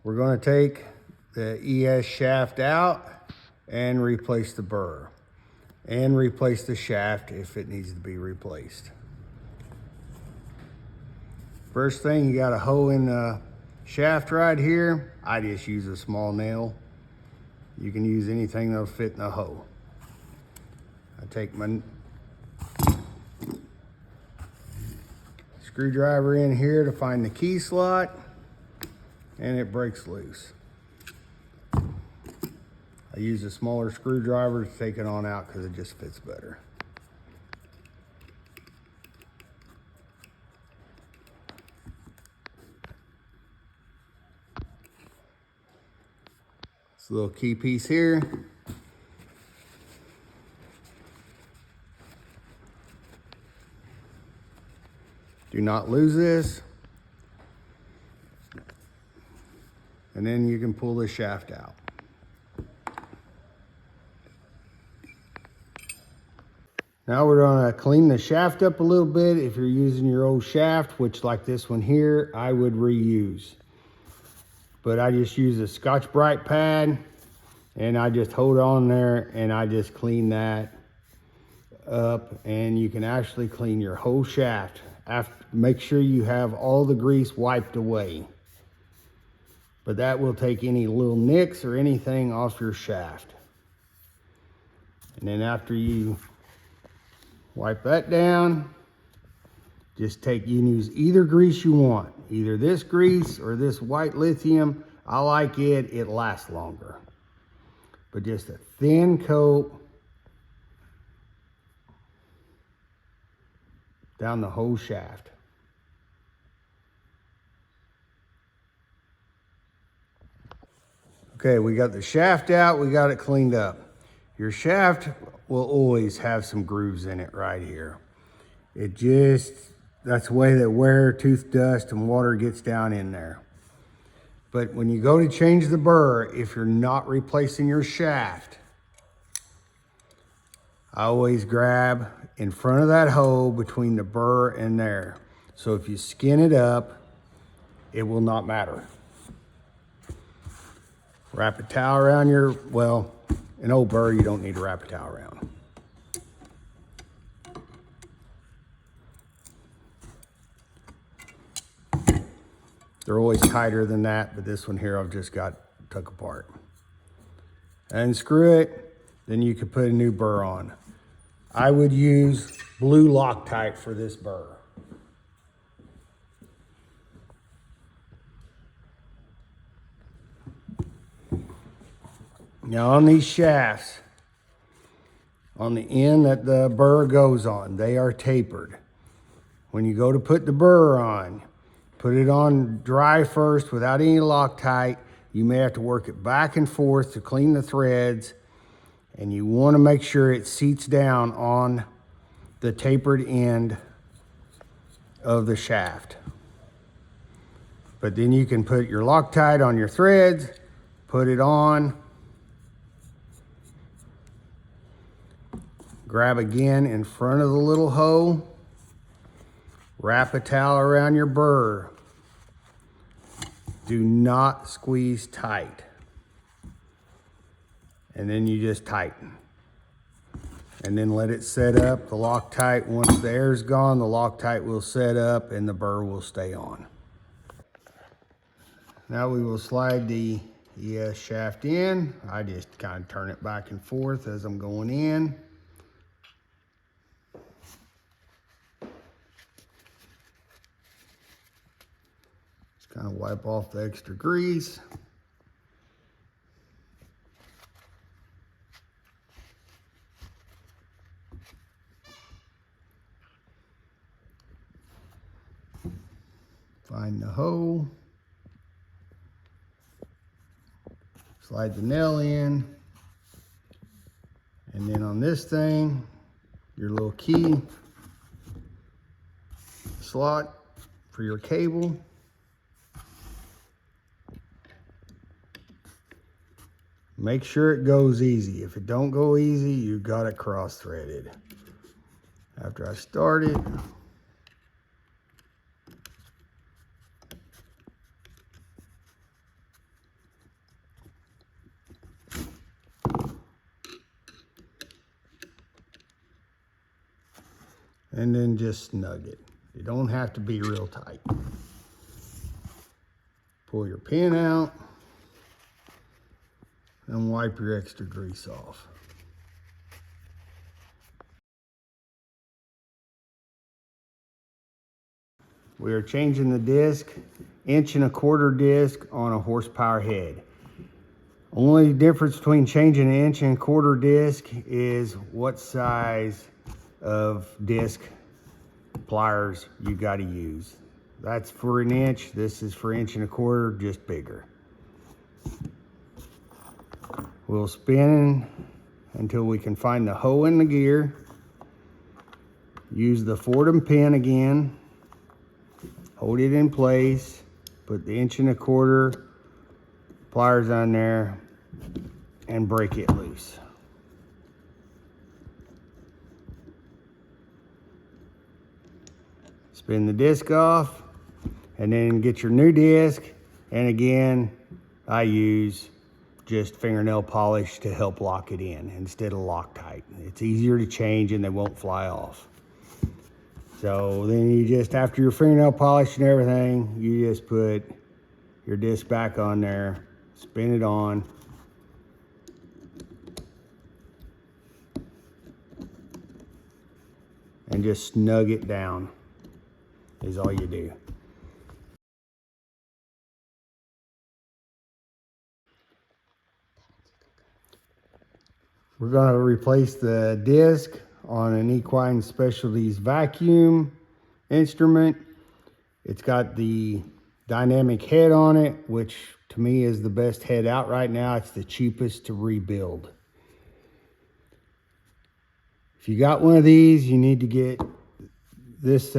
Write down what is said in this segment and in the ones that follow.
We're going to take the ES shaft out and replace the burr and replace the shaft if it needs to be replaced. First thing, you got a hole in the shaft right here. I just use a small nail. You can use anything that'll fit in the hole. I take my screwdriver in here to find the key slot, and it breaks loose. I use a smaller screwdriver to take it on out because it just fits better. This little key piece here. Do not lose this. And then you can pull the shaft out. Now we're gonna clean the shaft up a little bit. If you're using your old shaft, which like this one here, I would reuse. But I just use a Scotch-Brite pad and I just hold on there and I just clean that up, and you can actually clean your whole shaft. Make sure you have all the grease wiped away. But that will take any little nicks or anything off your shaft. And then after you wipe that down, just you can use either grease you want. Either this grease or this white lithium. I like it, it lasts longer. But just a thin coat down the whole shaft. Okay, we got the shaft out, we got it cleaned up. Your shaft will always have some grooves in it right here. That's the way that wear, tooth dust, and water gets down in there. But when you go to change the burr, if you're not replacing your shaft, I always grab in front of that hole between the burr and there. So if you skin it up, it will not matter. Wrap a towel around an old burr you don't need to wrap a towel around. They're always tighter than that, but this one here I've just got took apart. Unscrew it, then you could put a new burr on. I would use blue Loctite for this burr. Now on these shafts, on the end that the burr goes on, they are tapered. When you go to put the burr on, put it on dry first without any Loctite. You may have to work it back and forth to clean the threads, and you want to make sure it seats down on the tapered end of the shaft. But then you can put your Loctite on your threads, put it on, grab again in front of the little hole, wrap a towel around your burr. Do not squeeze tight. And then you just tighten. And then let it set up. The Loctite, once the air's gone, the Loctite will set up and the burr will stay on. Now we will slide the ES shaft in. I just kind of turn it back and forth as I'm going in. Kind of wipe off the extra grease. Find the hole. Slide the nail in. And then on this thing, your little key slot for your cable. Make sure it goes easy. If it don't go easy, you got it cross-threaded. After I start it, and then just snug it. You don't have to be real tight. Pull your pin out and wipe your extra grease off. We are changing the disc, 1.25" disc on a horsepower head. Only difference between changing an 1.25" disc is what size of disc pliers you got to use. That's for 1 inch. This is for 1.25", just bigger. We'll spin until we can find the hoe in the gear. Use the Fordham pin again. Hold it in place. Put the 1.25" pliers on there and break it loose. Spin the disc off and then get your new disc. And again, I use just fingernail polish to help lock it in instead of Loctite. It's easier to change and they won't fly off. So then you just, after your fingernail polish and everything, you just put your disc back on there, spin it on, and just snug it down is all you do. We're going to replace the disc on an Equine Specialties vacuum instrument. It's got the dynamic head on it, which to me is the best head out right now. It's the cheapest to rebuild. If you got one of these, you need to get this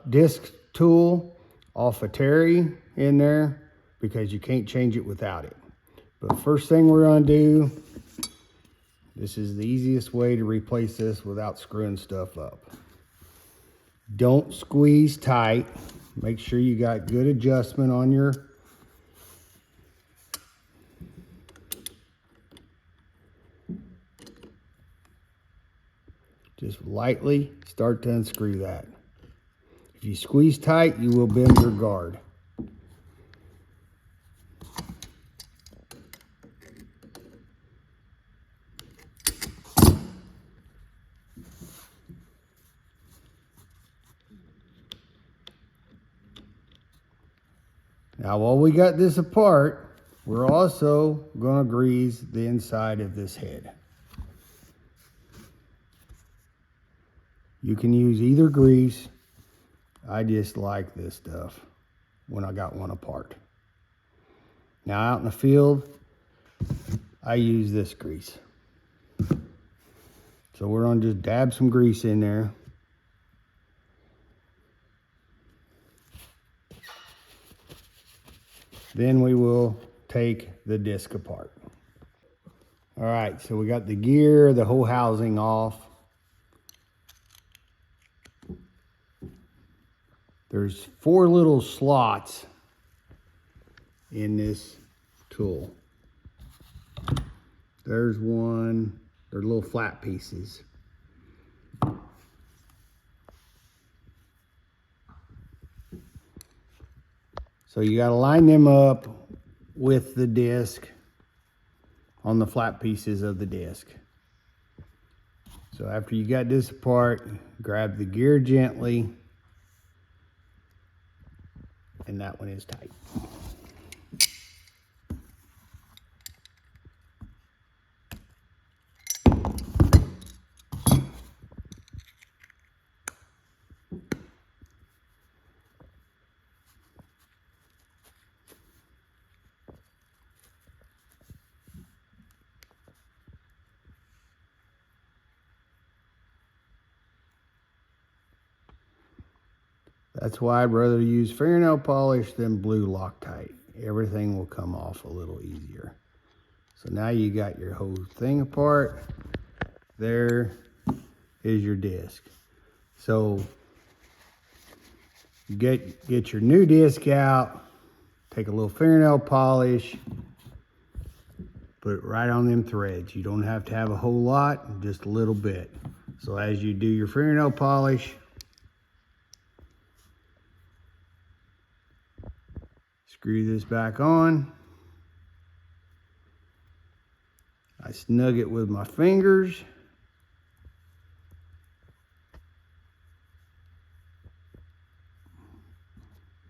disc tool off of Terry in there because you can't change it without it. But first thing we're going to do, this is the easiest way to replace this without screwing stuff up. Don't squeeze tight. Make sure you got good adjustment on your just lightly start to unscrew that. If you squeeze tight, you will bend your guard. Now, while we got this apart, we're also going to grease the inside of this head. You can use either grease. I just like this stuff when I got one apart. Now, out in the field, I use this grease. So we're going to just dab some grease in there. Then we will take the disc apart. All right, so we got the gear, the whole housing off. There's 4 little slots in this tool. There's one, they're little flat pieces. So you got to line them up with the disc on the flat pieces of the disc. So after you got this apart, grab the gear gently, and that one is tight. That's why I'd rather use fingernail polish than blue Loctite. Everything will come off a little easier. So now you got your whole thing apart. There is your disc. So get your new disc out, take a little fingernail polish, put it right on them threads. You don't have to have a whole lot, just a little bit. So as you do your fingernail polish, Screw this back on. I snug it with my fingers.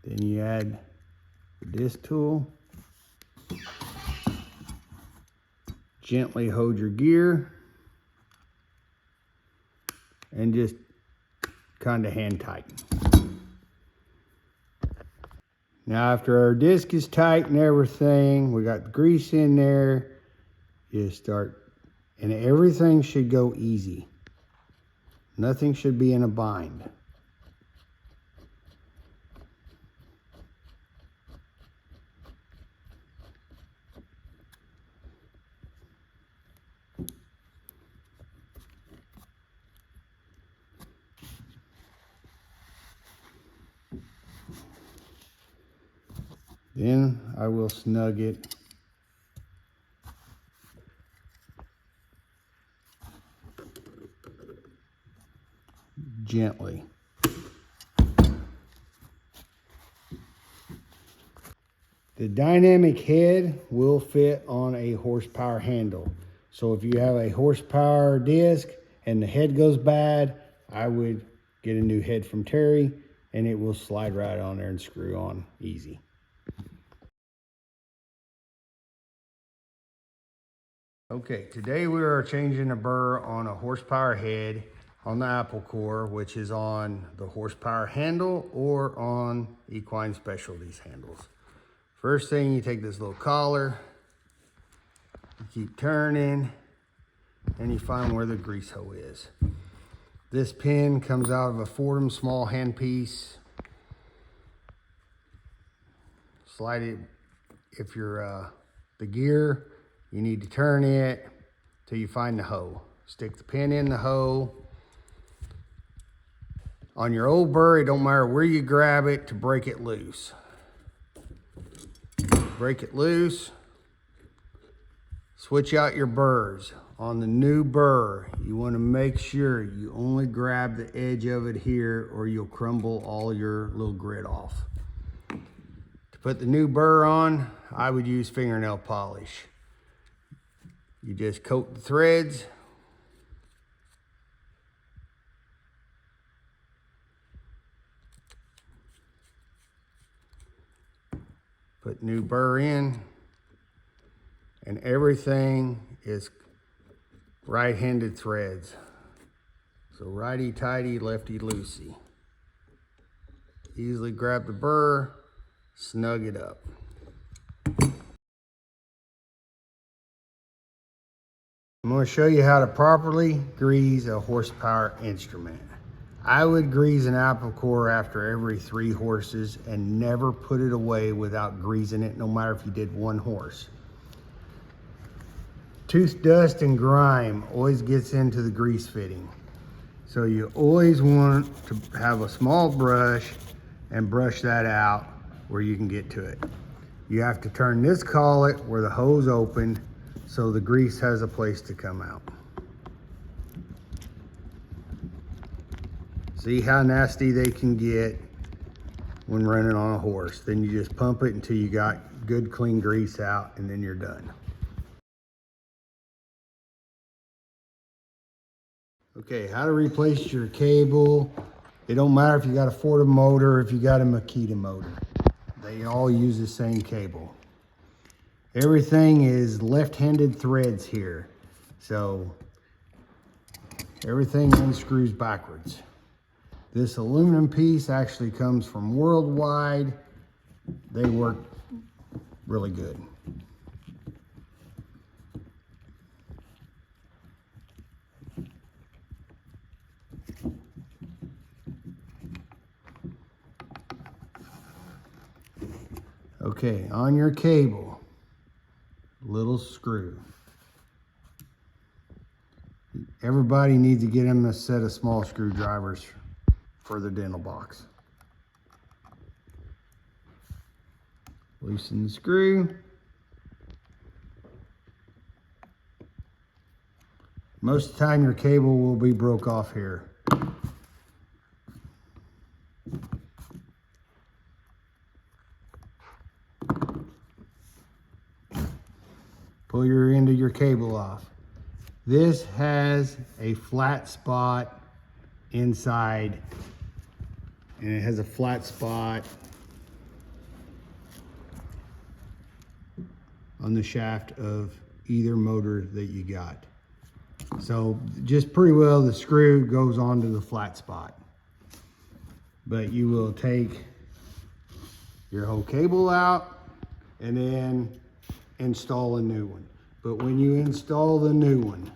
Then you add the disc tool. Gently hold your gear and just kind of hand tighten. Now after our disc is tight and everything, we got the grease in there, you start, and everything should go easy. Nothing should be in a bind. Then I will snug it gently. The dynamic head will fit on a horsepower handle. So if you have a horsepower disc and the head goes bad, I would get a new head from Terry and it will slide right on there and screw on easy. Okay, today we are changing a burr on a horsepower head on the apple core, which is on the horsepower handle or on Equine Specialties handles. First thing, you take this little collar, you keep turning, and you find where the grease hole is. This pin comes out of a Fordham small handpiece. Slide it, if you're the gear, you need to turn it till you find the hole. Stick the pin in the hole. On your old burr, it don't matter where you grab it to break it loose. Break it loose. Switch out your burrs. On the new burr, you want to make sure you only grab the edge of it here or you'll crumble all your little grit off. To put the new burr on, I would use fingernail polish. You just coat the threads. Put new burr in, and everything is right-handed threads. So righty-tighty, lefty-loosey. Easily grab the burr, snug it up. I'm going to show you how to properly grease a horsepower instrument. I would grease an apple core after every 3 horses and never put it away without greasing it, no matter if you did 1 horse. Tooth dust and grime always gets into the grease fitting. So you always want to have a small brush and brush that out where you can get to it. You have to turn this collet where the hose opened so the grease has a place to come out. See how nasty they can get when running on a horse. Then you just pump it until you got good clean grease out, and then you're done. Okay, how to replace your cable. It don't matter if you got a Fordham motor or if you got a Makita motor. They all use the same cable. Everything is left-handed threads here. So everything unscrews backwards. This aluminum piece actually comes from Worldwide. They work really good. Okay, on your cable, little screw. Everybody needs to get them a set of small screwdrivers for the dental box. Loosen the screw. Most of the time your cable will be broke off here. cable off. This has a flat spot inside, and it has a flat spot on the shaft of either motor that you got. So just pretty well the screw goes onto the flat spot. But you will take your whole cable out and then install a new one. But when you install the new one,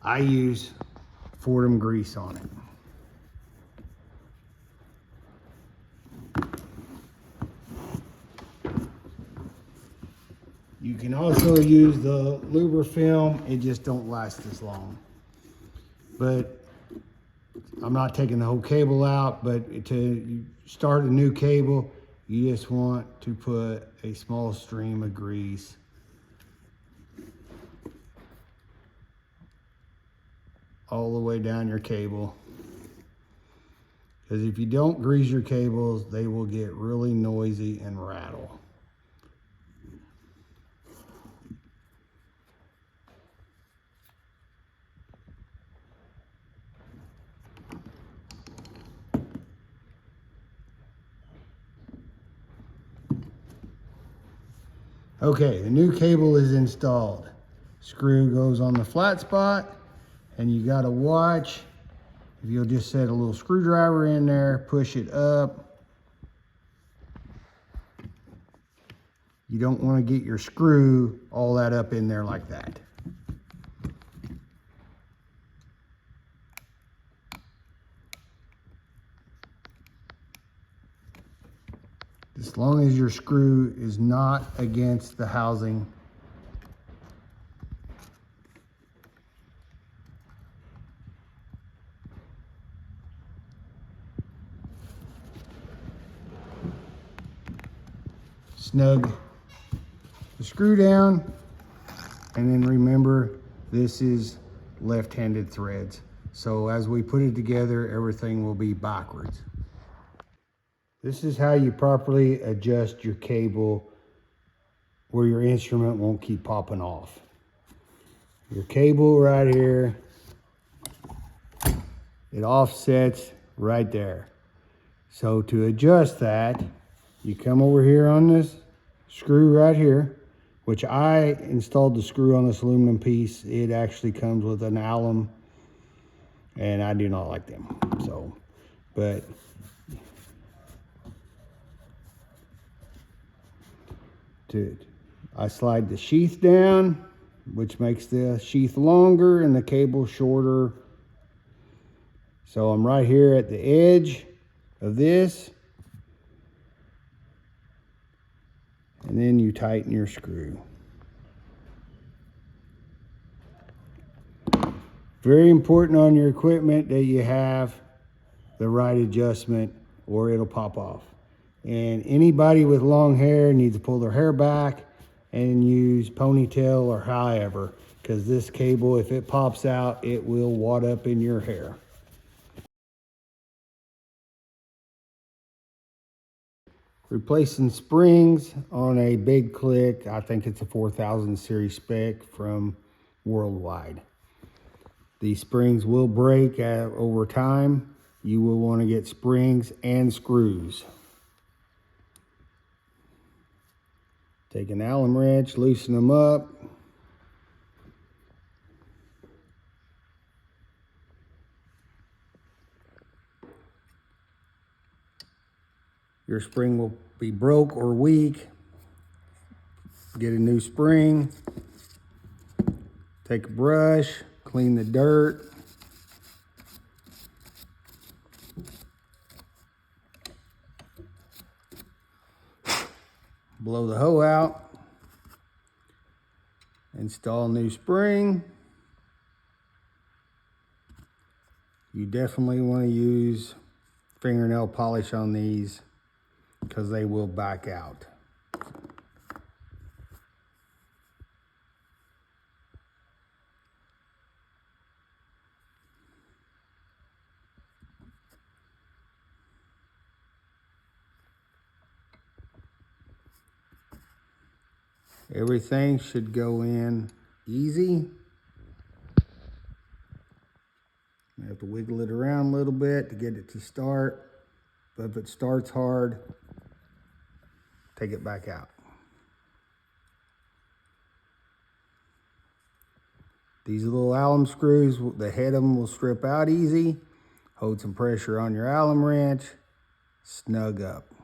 I use Fordham grease on it. You can also use the lubrifilm, it just don't last as long. But I'm not taking the whole cable out, but to start a new cable, you just want to put a small stream of grease all the way down your cable. Because if you don't grease your cables, they will get really noisy and rattle. Okay, the new cable is installed. Screw goes on the flat spot, and you gotta watch. If you'll just set a little screwdriver in there, push it up. You don't wanna get your screw all that up in there like that. As long as your screw is not against the housing. Snug the screw down, and then remember this is left-handed threads. So as we put it together, everything will be backwards. This is how you properly adjust your cable where your instrument won't keep popping off. Your cable right here, it offsets right there. So to adjust that, you come over here on this screw right here, which I installed the screw on this aluminum piece. It actually comes with an alum, and I do not like them. So, but I slide the sheath down, which makes the sheath longer and the cable shorter. So I'm right here at the edge of this, and then you tighten your screw. Very important on your equipment that you have the right adjustment or it'll pop off. And anybody with long hair needs to pull their hair back and use ponytail or however, because this cable, if it pops out, it will wad up in your hair. Replacing springs on a big click. I think it's a 4000 series spec from Worldwide. These springs will break over time. You will want to get springs and screws. Take an Allen wrench, loosen them up. Your spring will be broke or weak. Get a new spring. Take a brush, clean the dirt. Blow the hoe out. Install a new spring. You definitely want to use fingernail polish on these because they will back out. Everything should go in easy. You have to wiggle it around a little bit to get it to start. But if it starts hard, take it back out. These little alum screws, the head of them will strip out easy. Hold some pressure on your alum wrench. Snug up.